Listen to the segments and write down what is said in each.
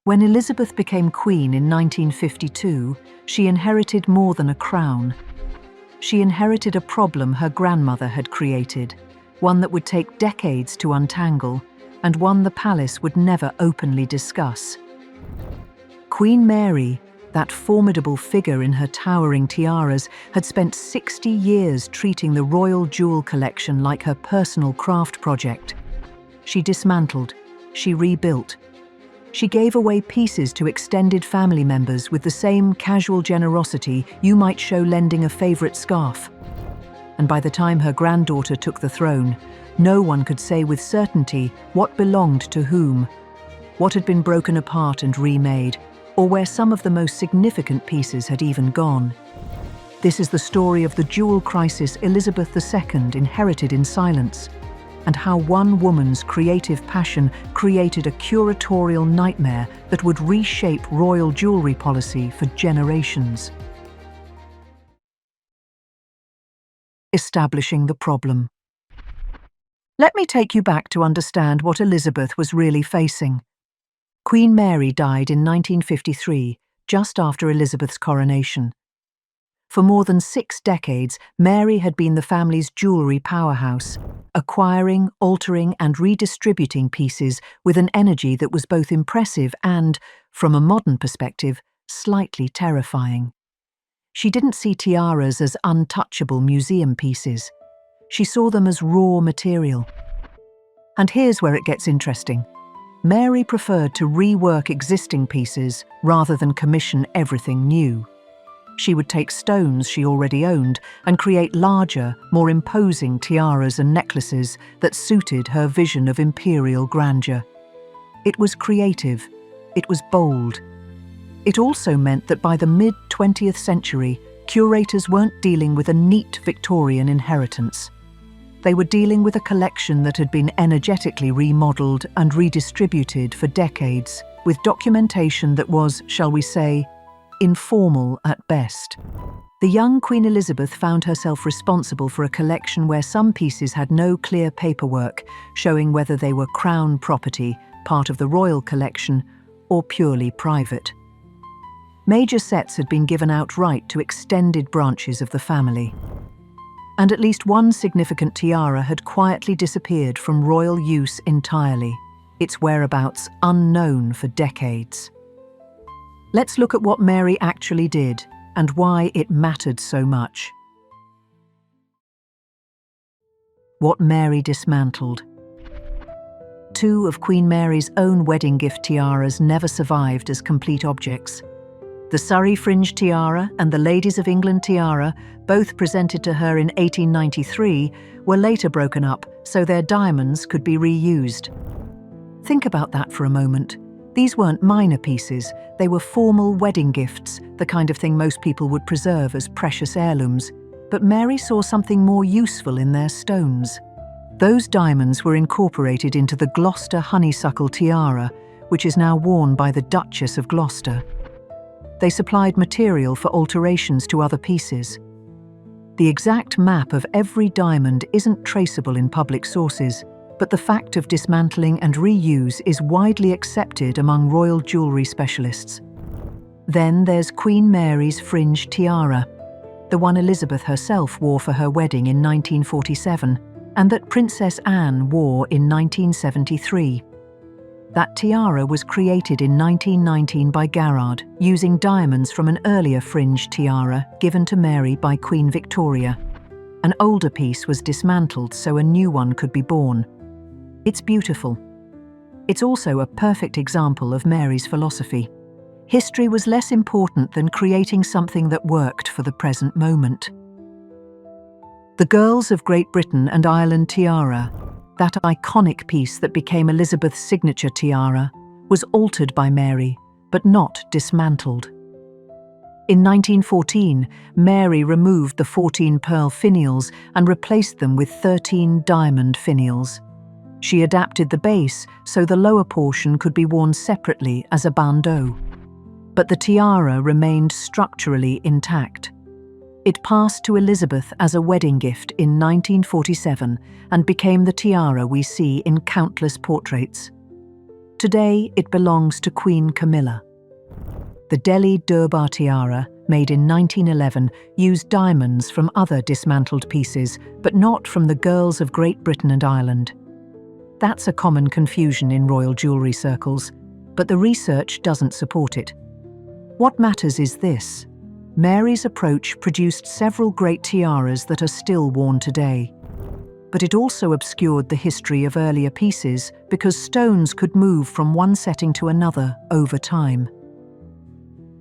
When Elizabeth became queen in 1952, she inherited more than a crown. She inherited a problem her grandmother had created, one that would take decades to untangle, and one the palace would never openly discuss. Queen Mary, that formidable figure in her towering tiaras, had spent 60 years treating the royal jewel collection like her personal craft project. She dismantled, she rebuilt. She gave away pieces to extended family members with the same casual generosity you might show lending a favorite scarf. And by the time her granddaughter took the throne, no one could say with certainty what belonged to whom, what had been broken apart and remade, or where some of the most significant pieces had even gone. This is the story of the jewel crisis Elizabeth II inherited in silence, and how one woman's creative passion created a curatorial nightmare that would reshape royal jewellery policy for generations. Establishing the problem. Let me take you back to understand what Elizabeth was really facing. Queen Mary died in 1953, just after Elizabeth's coronation. For more than 6 decades, Mary had been the family's jewellery powerhouse, acquiring, altering and redistributing pieces with an energy that was both impressive and, from a modern perspective, slightly terrifying. She didn't see tiaras as untouchable museum pieces. She saw them as raw material. And here's where it gets interesting. Mary preferred to rework existing pieces rather than commission everything new. She would take stones she already owned and create larger, more imposing tiaras and necklaces that suited her vision of imperial grandeur. It was creative. It was bold. It also meant that by the mid-20th century, curators weren't dealing with a neat Victorian inheritance. They were dealing with a collection that had been energetically remodelled and redistributed for decades, with documentation that was, shall we say, informal at best. The young Queen Elizabeth found herself responsible for a collection where some pieces had no clear paperwork showing whether they were crown property, part of the royal collection, or purely private. Major sets had been given outright to extended branches of the family. And at least one significant tiara had quietly disappeared from royal use entirely, its whereabouts unknown for decades. Let's look at what Mary actually did and why it mattered so much. What Mary dismantled. 2 of Queen Mary's own wedding gift tiaras never survived as complete objects. The Surrey Fringe tiara and the Ladies of England tiara, both presented to her in 1893, were later broken up so their diamonds could be reused. Think about that for a moment. These weren't minor pieces, they were formal wedding gifts, the kind of thing most people would preserve as precious heirlooms. But Mary saw something more useful in their stones. Those diamonds were incorporated into the Gloucester honeysuckle tiara, which is now worn by the Duchess of Gloucester. They supplied material for alterations to other pieces. The exact map of every diamond isn't traceable in public sources, but the fact of dismantling and reuse is widely accepted among royal jewellery specialists. Then there's Queen Mary's fringe tiara, the one Elizabeth herself wore for her wedding in 1947, and that Princess Anne wore in 1973. That tiara was created in 1919 by Garrard, using diamonds from an earlier fringe tiara given to Mary by Queen Victoria. An older piece was dismantled so a new one could be born. It's beautiful. It's also a perfect example of Mary's philosophy. History was less important than creating something that worked for the present moment. The Girls of Great Britain and Ireland tiara, that iconic piece that became Elizabeth's signature tiara, was altered by Mary, but not dismantled. In 1914, Mary removed the 14 pearl finials and replaced them with 13 diamond finials. She adapted the base so the lower portion could be worn separately as a bandeau. But the tiara remained structurally intact. It passed to Elizabeth as a wedding gift in 1947 and became the tiara we see in countless portraits. Today, it belongs to Queen Camilla. The Delhi Durbar tiara, made in 1911, used diamonds from other dismantled pieces, but not from the girls of Great Britain and Ireland. That's a common confusion in royal jewellery circles, but the research doesn't support it. What matters is this: Mary's approach produced several great tiaras that are still worn today. But it also obscured the history of earlier pieces because stones could move from one setting to another over time.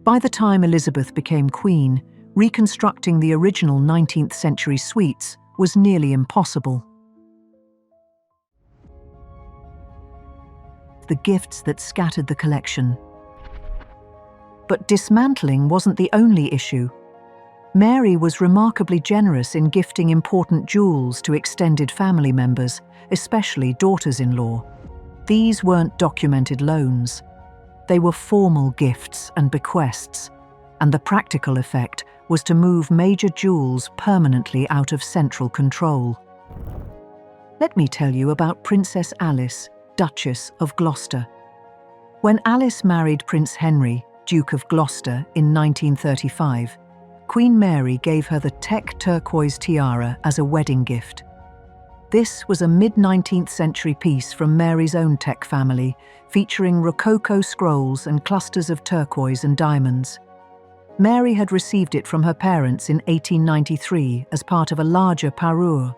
By the time Elizabeth became queen, reconstructing the original 19th century suites was nearly impossible. The gifts that scattered the collection. But dismantling wasn't the only issue. Mary was remarkably generous in gifting important jewels to extended family members, especially daughters-in-law. These weren't documented loans. They were formal gifts and bequests, and the practical effect was to move major jewels permanently out of central control. Let me tell you about Princess Alice, Duchess of Gloucester. When Alice married Prince Henry, Duke of Gloucester, in 1935, Queen Mary gave her the Teck turquoise tiara as a wedding gift. This was a mid-19th century piece from Mary's own Teck family, featuring rococo scrolls and clusters of turquoise and diamonds. Mary had received it from her parents in 1893 as part of a larger parure.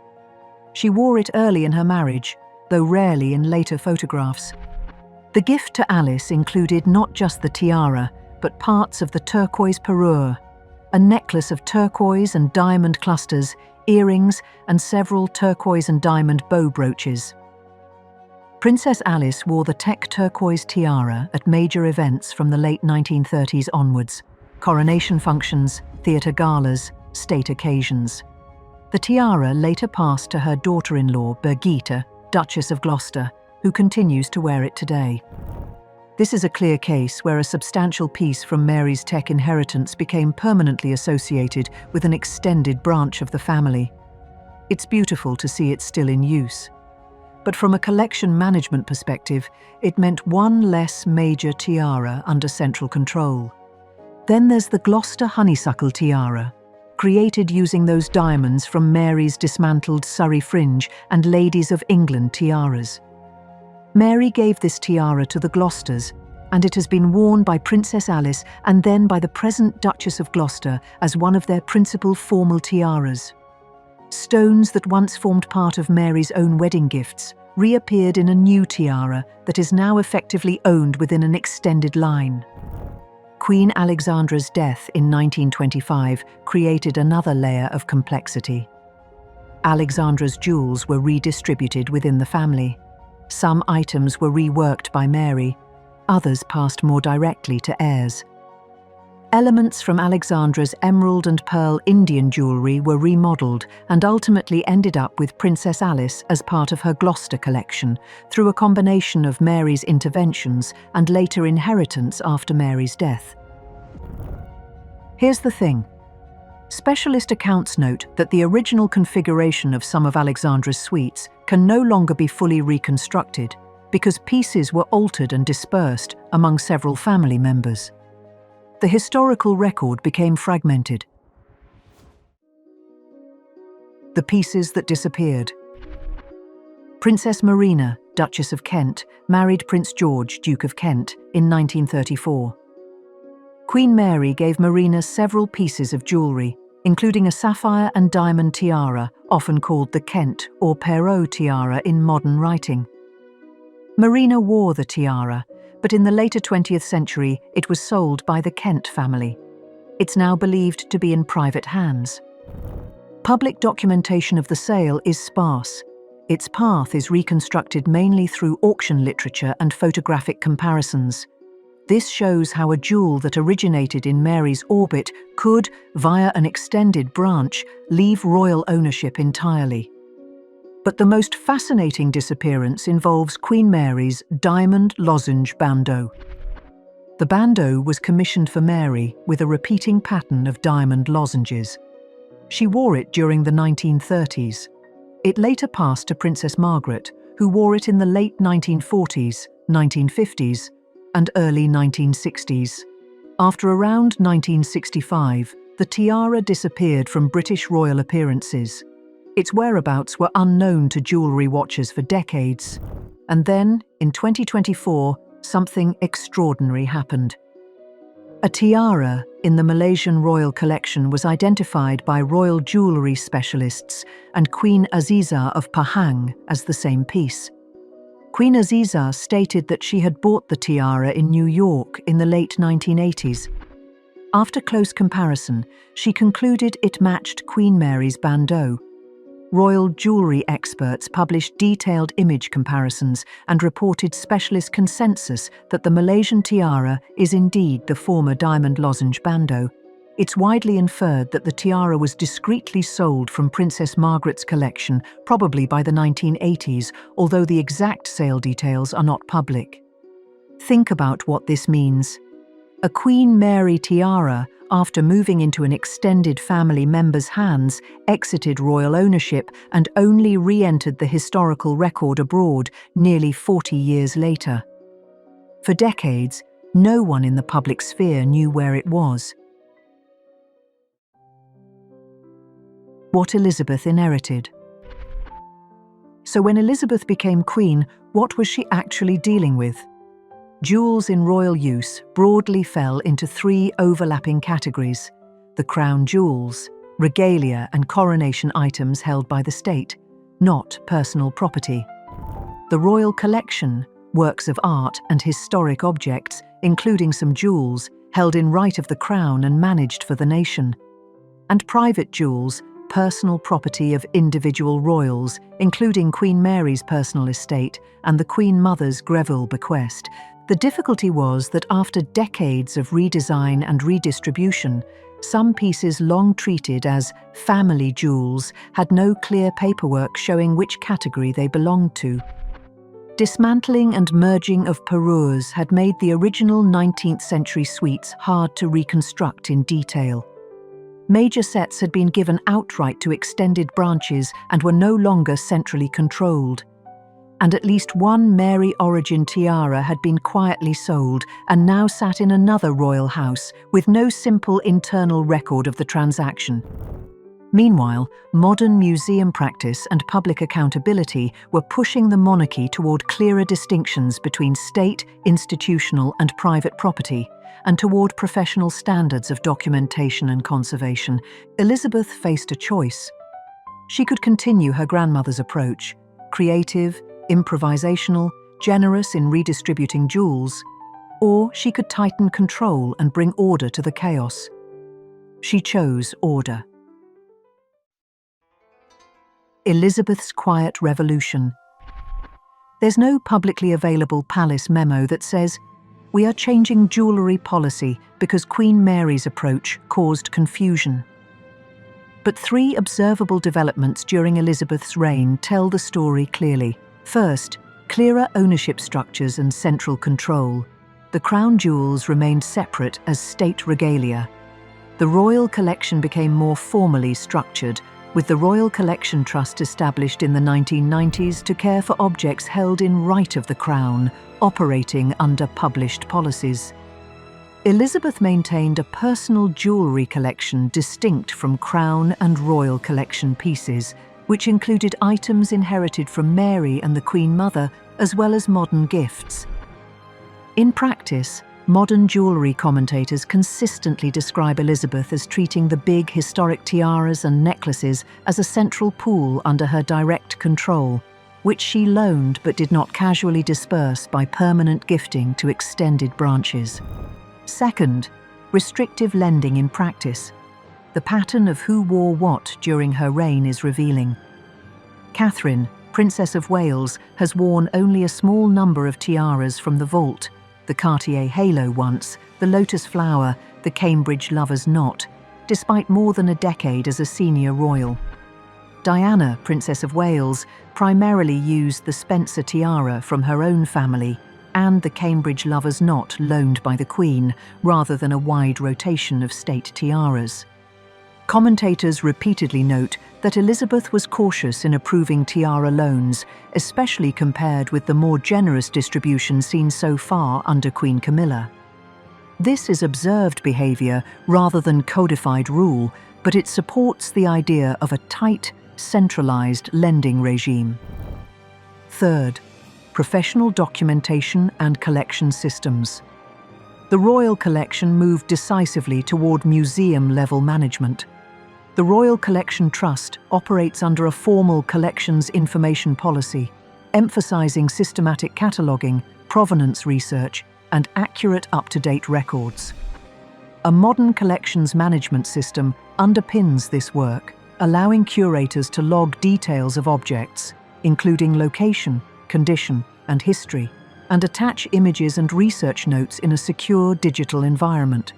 She wore it early in her marriage, though rarely in later photographs. The gift to Alice included not just the tiara, but parts of the turquoise parure, a necklace of turquoise and diamond clusters, earrings, and several turquoise and diamond bow brooches. Princess Alice wore the Teck turquoise tiara at major events from the late 1930s onwards: coronation functions, theatre galas, state occasions. The tiara later passed to her daughter-in-law, Birgitta, Duchess of Gloucester, who continues to wear it today. This is a clear case where a substantial piece from Mary's Teck inheritance became permanently associated with an extended branch of the family. It's beautiful to see it still in use. But from a collection management perspective, it meant one less major tiara under central control. Then there's the Gloucester honeysuckle tiara, created using those diamonds from Mary's dismantled Surrey fringe and Ladies of England tiaras. Mary gave this tiara to the Gloucesters, and it has been worn by Princess Alice and then by the present Duchess of Gloucester as one of their principal formal tiaras. Stones that once formed part of Mary's own wedding gifts reappeared in a new tiara that is now effectively owned within an extended line. Queen Alexandra's death in 1925 created another layer of complexity. Alexandra's jewels were redistributed within the family. Some items were reworked by Mary, others passed more directly to heirs. Elements from Alexandra's emerald and pearl Indian jewellery were remodeled and ultimately ended up with Princess Alice as part of her Gloucester collection through a combination of Mary's interventions and later inheritance after Mary's death. Here's the thing. Specialist accounts note that the original configuration of some of Alexandra's suites can no longer be fully reconstructed because pieces were altered and dispersed among several family members. The historical record became fragmented. The pieces that disappeared. Princess Marina, Duchess of Kent, married Prince George, Duke of Kent, in 1934. Queen Mary gave Marina several pieces of jewellery, including a sapphire and diamond tiara, often called the Kent or Perrault tiara in modern writing. Marina wore the tiara, but in the later 20th century it was sold by the Kent family. It's now believed to be in private hands. Public documentation of the sale is sparse. Its path is reconstructed mainly through auction literature and photographic comparisons. This shows how a jewel that originated in Mary's orbit could, via an extended branch, leave royal ownership entirely. But the most fascinating disappearance involves Queen Mary's Diamond Lozenge Bandeau. The bandeau was commissioned for Mary with a repeating pattern of diamond lozenges. She wore it during the 1930s. It later passed to Princess Margaret, who wore it in the late 1940s, 1950s, and early 1960s. After around 1965, the tiara disappeared from British royal appearances. Its whereabouts were unknown to jewellery watchers for decades. And then, in 2024, something extraordinary happened. A tiara in the Malaysian royal collection was identified by royal jewellery specialists and Queen Azizah of Pahang as the same piece. Queen Azizah stated that she had bought the tiara in New York in the late 1980s. After close comparison, she concluded it matched Queen Mary's bandeau. Royal jewellery experts published detailed image comparisons and reported specialist consensus that the Malaysian tiara is indeed the former Diamond Lozenge Bandeau. It's widely inferred that the tiara was discreetly sold from Princess Margaret's collection, probably by the 1980s, although the exact sale details are not public. Think about what this means. A Queen Mary tiara, after moving into an extended family member's hands, exited royal ownership and only re-entered the historical record abroad nearly 40 years later. For decades, no one in the public sphere knew where it was. What Elizabeth inherited. So when Elizabeth became queen, what was she actually dealing with? Jewels in royal use broadly fell into three overlapping categories: the crown jewels, regalia and coronation items held by the state, not personal property; the royal collection, works of art and historic objects, including some jewels, held in right of the crown and managed for the nation; and private jewels, personal property of individual royals, including Queen Mary's personal estate and the Queen Mother's Greville bequest. The difficulty was that after decades of redesign and redistribution, some pieces long treated as family jewels had no clear paperwork showing which category they belonged to. Dismantling and merging of parures had made the original 19th century suites hard to reconstruct in detail. Major sets had been given outright to extended branches and were no longer centrally controlled. And at least one Mary origin tiara had been quietly sold and now sat in another royal house with no simple internal record of the transaction. Meanwhile, modern museum practice and public accountability were pushing the monarchy toward clearer distinctions between state, institutional and private property, and toward professional standards of documentation and conservation. Elizabeth faced a choice. She could continue her grandmother's approach, creative, improvisational, generous in redistributing jewels, or she could tighten control and bring order to the chaos. She chose order. Elizabeth's quiet revolution. There's no publicly available palace memo that says, "We are changing jewellery policy because Queen Mary's approach caused confusion." But three observable developments during Elizabeth's reign tell the story clearly. First, clearer ownership structures and central control. The crown jewels remained separate as state regalia. The royal collection became more formally structured, with the Royal Collection Trust established in the 1990s to care for objects held in right of the crown, operating under published policies. Elizabeth maintained a personal jewellery collection distinct from crown and royal collection pieces, which included items inherited from Mary and the Queen Mother, as well as modern gifts. In practice, modern jewellery commentators consistently describe Elizabeth as treating the big historic tiaras and necklaces as a central pool under her direct control, which she loaned but did not casually disperse by permanent gifting to extended branches. Second, restrictive lending in practice. The pattern of who wore what during her reign is revealing. Catherine, Princess of Wales, has worn only a small number of tiaras from the vault: the Cartier halo once, the lotus flower, the Cambridge lover's knot, despite more than a decade as a senior royal. Diana, Princess of Wales, primarily used the Spencer tiara from her own family and the Cambridge lover's knot loaned by the Queen, rather than a wide rotation of state tiaras. Commentators repeatedly note that Elizabeth was cautious in approving tiara loans, especially compared with the more generous distribution seen so far under Queen Camilla. This is observed behaviour rather than codified rule, but it supports the idea of a tight, centralized lending regime. Third, professional documentation and collection systems. The royal collection moved decisively toward museum-level management. The Royal Collection Trust operates under a formal collections information policy, emphasizing systematic cataloguing, provenance research, and accurate up-to-date records. A modern collections management system underpins this work, allowing curators to log details of objects, including location, condition, and history, and attach images and research notes in a secure digital environment.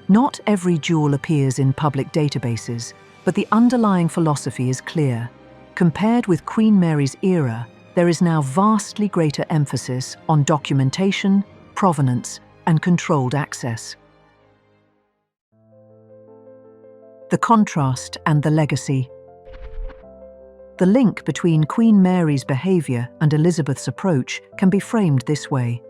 Not every jewel appears in public databases, but the underlying philosophy is clear. Compared with Queen Mary's era, there is now vastly greater emphasis on documentation, provenance, and controlled access. The contrast and the legacy. The link between Queen Mary's behaviour and Elizabeth's approach can be framed this way.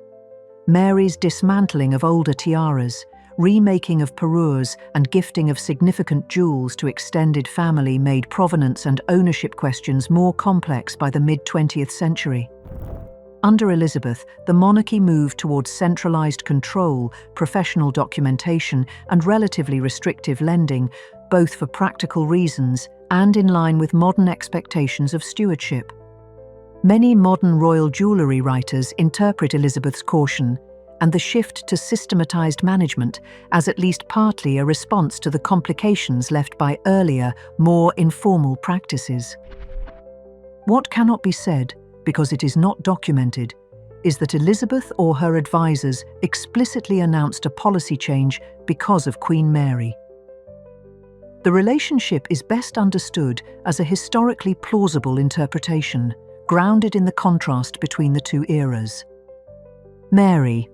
Mary's dismantling of older tiaras, remaking of parures, and gifting of significant jewels to extended family made provenance and ownership questions more complex by the mid-20th century. Under Elizabeth, the monarchy moved towards centralized control, professional documentation, and relatively restrictive lending, both for practical reasons and in line with modern expectations of stewardship. Many modern royal jewellery writers interpret Elizabeth's caution and the shift to systematized management as at least partly a response to the complications left by earlier, more informal practices. What cannot be said, because it is not documented, is that Elizabeth or her advisors explicitly announced a policy change because of Queen Mary. The relationship is best understood as a historically plausible interpretation, grounded in the contrast between the two eras. Mary,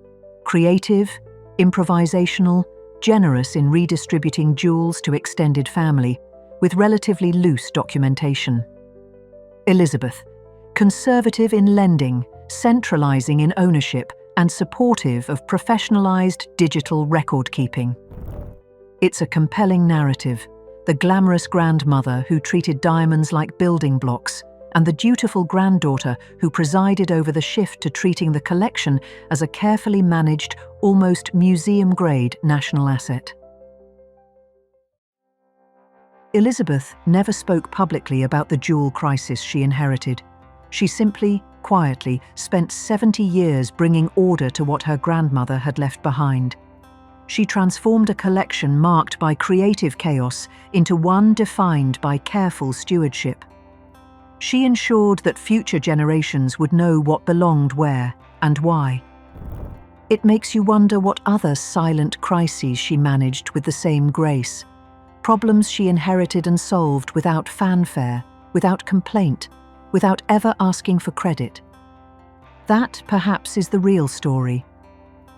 creative, improvisational, generous in redistributing jewels to extended family, with relatively loose documentation. Elizabeth, conservative in lending, centralizing in ownership, and supportive of professionalized digital record-keeping. It's a compelling narrative, the glamorous grandmother who treated diamonds like building blocks, and the dutiful granddaughter who presided over the shift to treating the collection as a carefully managed, almost museum-grade national asset. Elizabeth never spoke publicly about the jewel crisis she inherited. She simply, quietly, spent 70 years bringing order to what her grandmother had left behind. She transformed a collection marked by creative chaos into one defined by careful stewardship. She ensured that future generations would know what belonged where and why. It makes you wonder what other silent crises she managed with the same grace. Problems she inherited and solved without fanfare, without complaint, without ever asking for credit. That, perhaps, is the real story.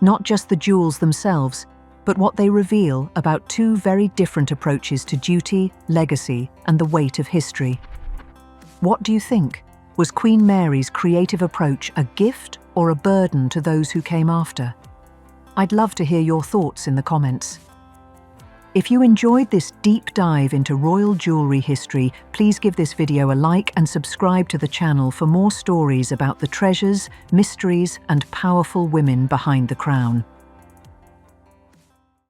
Not just the jewels themselves, but what they reveal about two very different approaches to duty, legacy, and the weight of history. What do you think? Was Queen Mary's creative approach a gift or a burden to those who came after? I'd love to hear your thoughts in the comments. If you enjoyed this deep dive into royal jewellery history, please give this video a like and subscribe to the channel for more stories about the treasures, mysteries, and powerful women behind the crown.